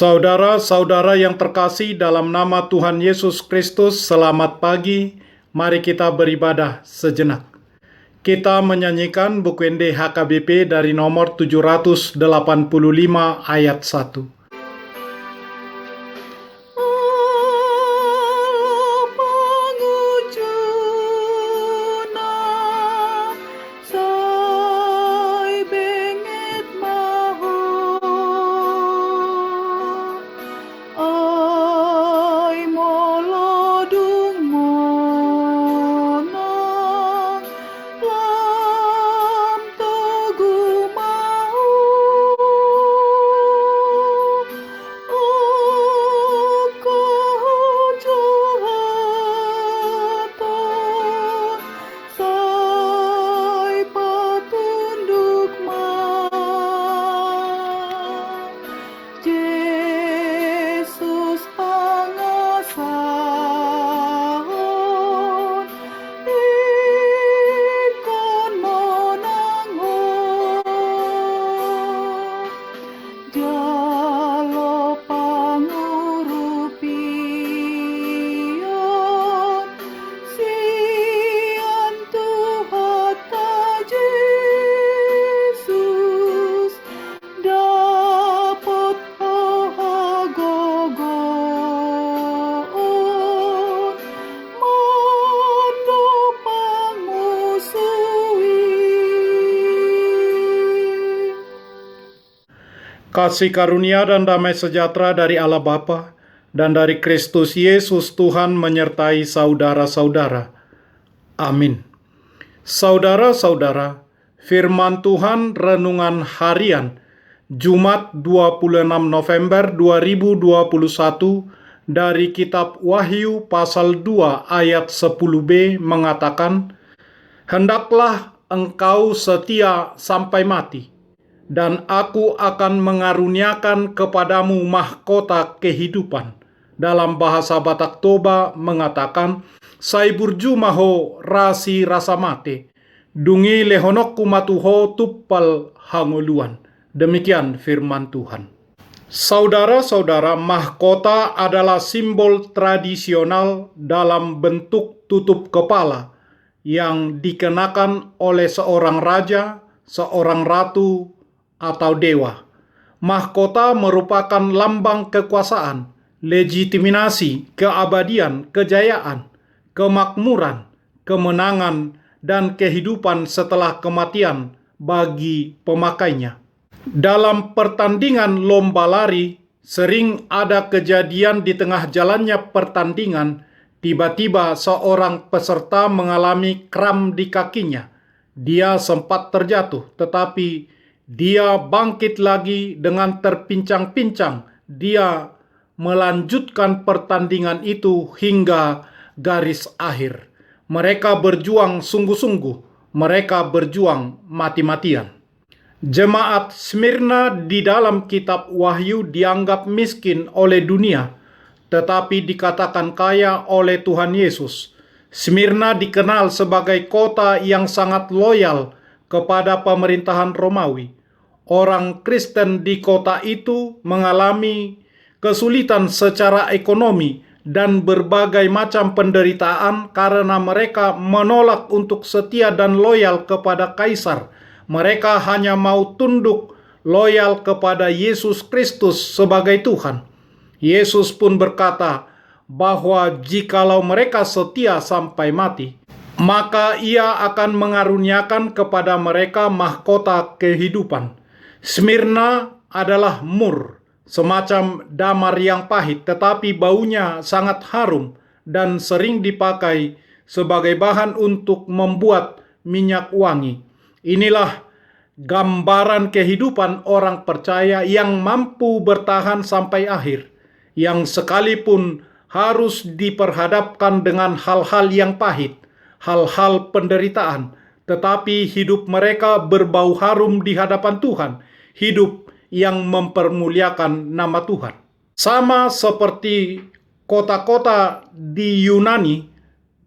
Saudara-saudara yang terkasih dalam nama Tuhan Yesus Kristus, selamat pagi. Mari kita beribadah sejenak. Kita menyanyikan buku ND HKBP dari nomor 785 ayat 1. Kasih karunia dan damai sejahtera dari Allah Bapa dan dari Kristus Yesus Tuhan menyertai saudara-saudara. Amin. Saudara-saudara, firman Tuhan renungan harian Jumat 26 November 2021 dari kitab Wahyu pasal 2 ayat 10b mengatakan, "Hendaklah engkau setia sampai mati, dan aku akan mengaruniakan kepadamu mahkota kehidupan." Dalam bahasa Batak Toba mengatakan, "Saiburju maho rasi rasa mate, dungi lehonok kumatuho tuppal hangoluan." Demikian firman Tuhan. Saudara-saudara, mahkota adalah simbol tradisional dalam bentuk tutup kepala yang dikenakan oleh seorang raja, seorang ratu, atau dewa. Mahkota merupakan lambang kekuasaan, legitimasi, keabadian, kejayaan, kemakmuran, kemenangan, dan kehidupan setelah kematian bagi pemakainya. Dalam pertandingan lomba lari, sering ada kejadian di tengah jalannya pertandingan, tiba-tiba seorang peserta mengalami kram di kakinya. Dia sempat terjatuh, tetapi dia bangkit lagi dengan terpincang-pincang. Dia melanjutkan pertandingan itu hingga garis akhir. Mereka berjuang sungguh-sungguh. Mereka berjuang mati-matian. Jemaat Smyrna di dalam kitab Wahyu dianggap miskin oleh dunia, tetapi dikatakan kaya oleh Tuhan Yesus. Smyrna dikenal sebagai kota yang sangat loyal kepada pemerintahan Romawi. Orang Kristen di kota itu mengalami kesulitan secara ekonomi dan berbagai macam penderitaan karena mereka menolak untuk setia dan loyal kepada kaisar. Mereka hanya mau tunduk loyal kepada Yesus Kristus sebagai Tuhan. Yesus pun berkata bahwa jikalau mereka setia sampai mati, maka Ia akan mengaruniakan kepada mereka mahkota kehidupan. Smyrna adalah mur, semacam damar yang pahit, tetapi baunya sangat harum dan sering dipakai sebagai bahan untuk membuat minyak wangi. Inilah gambaran kehidupan orang percaya yang mampu bertahan sampai akhir, yang sekalipun harus diperhadapkan dengan hal-hal yang pahit, hal-hal penderitaan, tetapi hidup mereka berbau harum di hadapan Tuhan, hidup yang mempermuliakan nama Tuhan. Sama seperti kota-kota di Yunani,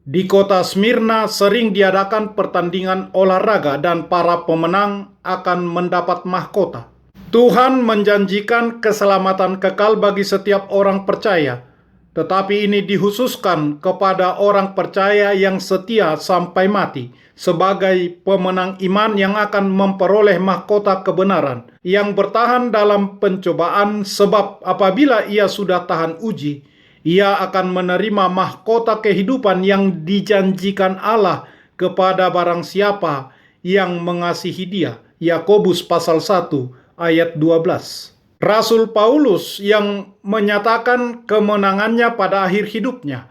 di kota Smyrna sering diadakan pertandingan olahraga dan para pemenang akan mendapat mahkota. Tuhan menjanjikan keselamatan kekal bagi setiap orang percaya, tetapi ini dikhususkan kepada orang percaya yang setia sampai mati, sebagai pemenang iman yang akan memperoleh mahkota kebenaran, yang bertahan dalam pencobaan, sebab apabila ia sudah tahan uji, ia akan menerima mahkota kehidupan yang dijanjikan Allah kepada barang siapa yang mengasihi Dia. Yakobus pasal 1 ayat 12. Rasul Paulus yang menyatakan kemenangannya pada akhir hidupnya,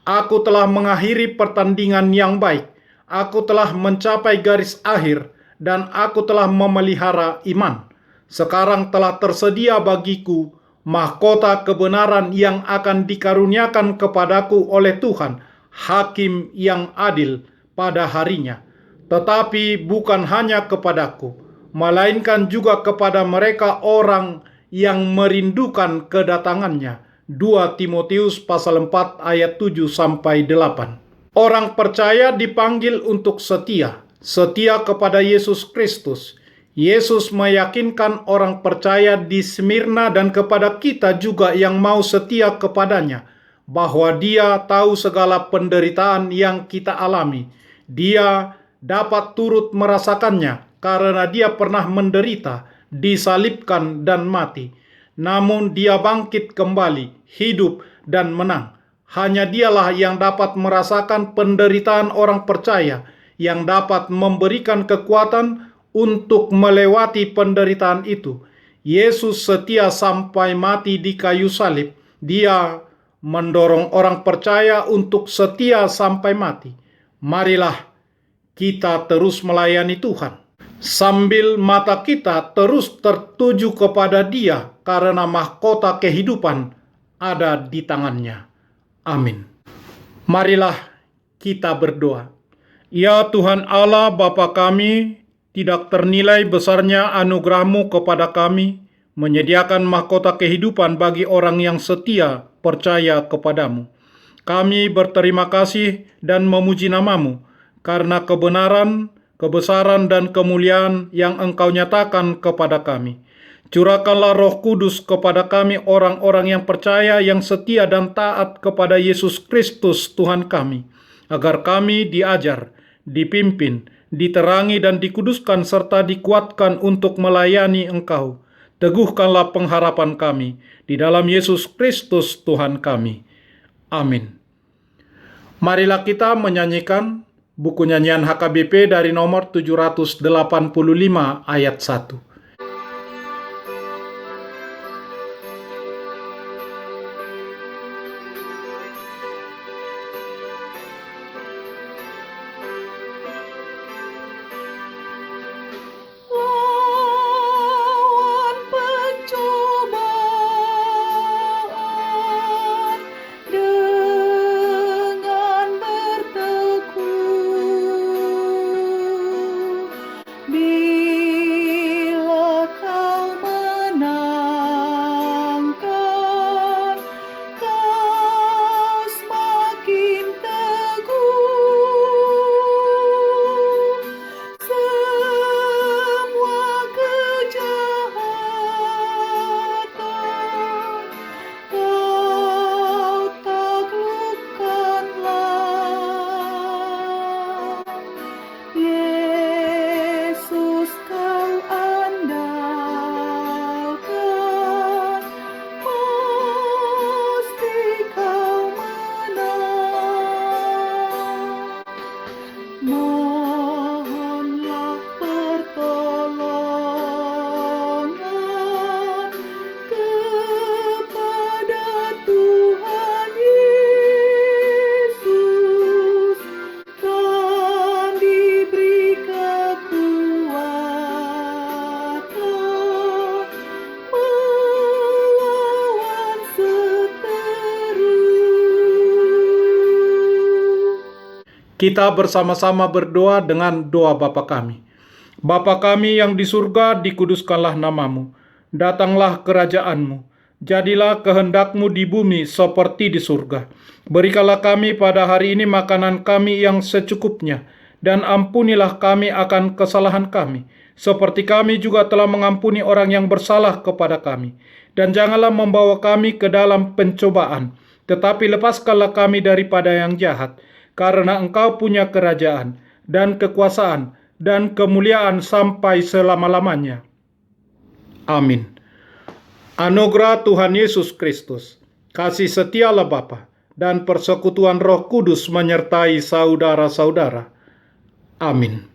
"Aku telah mengakhiri pertandingan yang baik, aku telah mencapai garis akhir, dan aku telah memelihara iman. Sekarang telah tersedia bagiku mahkota kebenaran yang akan dikaruniakan kepadaku oleh Tuhan, Hakim yang adil pada harinya. Tetapi bukan hanya kepadaku, melainkan juga kepada mereka orang yang merindukan kedatangannya." 2 Timotius pasal 4 ayat 7-8. Orang percaya dipanggil untuk setia kepada Yesus Kristus. Yesus meyakinkan orang percaya di Smyrna dan kepada kita juga yang mau setia kepadanya, bahwa Dia tahu segala penderitaan yang kita alami. Dia dapat turut merasakannya karena Dia pernah menderita, disalibkan dan mati. Namun Dia bangkit kembali, hidup dan menang. Hanya Dialah yang dapat merasakan penderitaan orang percaya, yang dapat memberikan kekuatan untuk melewati penderitaan itu. Yesus setia sampai mati di kayu salib. Dia mendorong orang percaya untuk setia sampai mati. Marilah kita terus melayani Tuhan, sambil mata kita terus tertuju kepada Dia, karena mahkota kehidupan ada di tangannya. Amin. Marilah kita berdoa. Ya Tuhan Allah Bapa kami, tidak ternilai besarnya anugerah-Mu kepada kami, menyediakan mahkota kehidupan bagi orang yang setia percaya kepadamu. Kami berterima kasih dan memuji nama-Mu, karena kebenaran, kebesaran, dan kemuliaan yang Engkau nyatakan kepada kami. Curahkanlah Roh Kudus kepada kami, orang-orang yang percaya, yang setia dan taat kepada Yesus Kristus Tuhan kami, agar kami diajar, dipimpin, diterangi dan dikuduskan serta dikuatkan untuk melayani Engkau. Teguhkanlah pengharapan kami di dalam Yesus Kristus Tuhan kami. Amin. Marilah kita menyanyikan buku nyanyian HKBP dari nomor 785 ayat 1. Kita bersama-sama berdoa dengan doa Bapa kami. Bapa kami yang di surga, dikuduskanlah nama-Mu. Datanglah kerajaan-Mu. Jadilah kehendak-Mu di bumi seperti di surga. Berikanlah kami pada hari ini makanan kami yang secukupnya, dan ampunilah kami akan kesalahan kami, seperti kami juga telah mengampuni orang yang bersalah kepada kami. Dan janganlah membawa kami ke dalam pencobaan, tetapi lepaskanlah kami daripada yang jahat, karena Engkau punya kerajaan, dan kekuasaan, dan kemuliaan sampai selama-lamanya. Amin. Anugerah Tuhan Yesus Kristus, kasih setia Allah Bapa, dan persekutuan Roh Kudus menyertai saudara-saudara. Amin.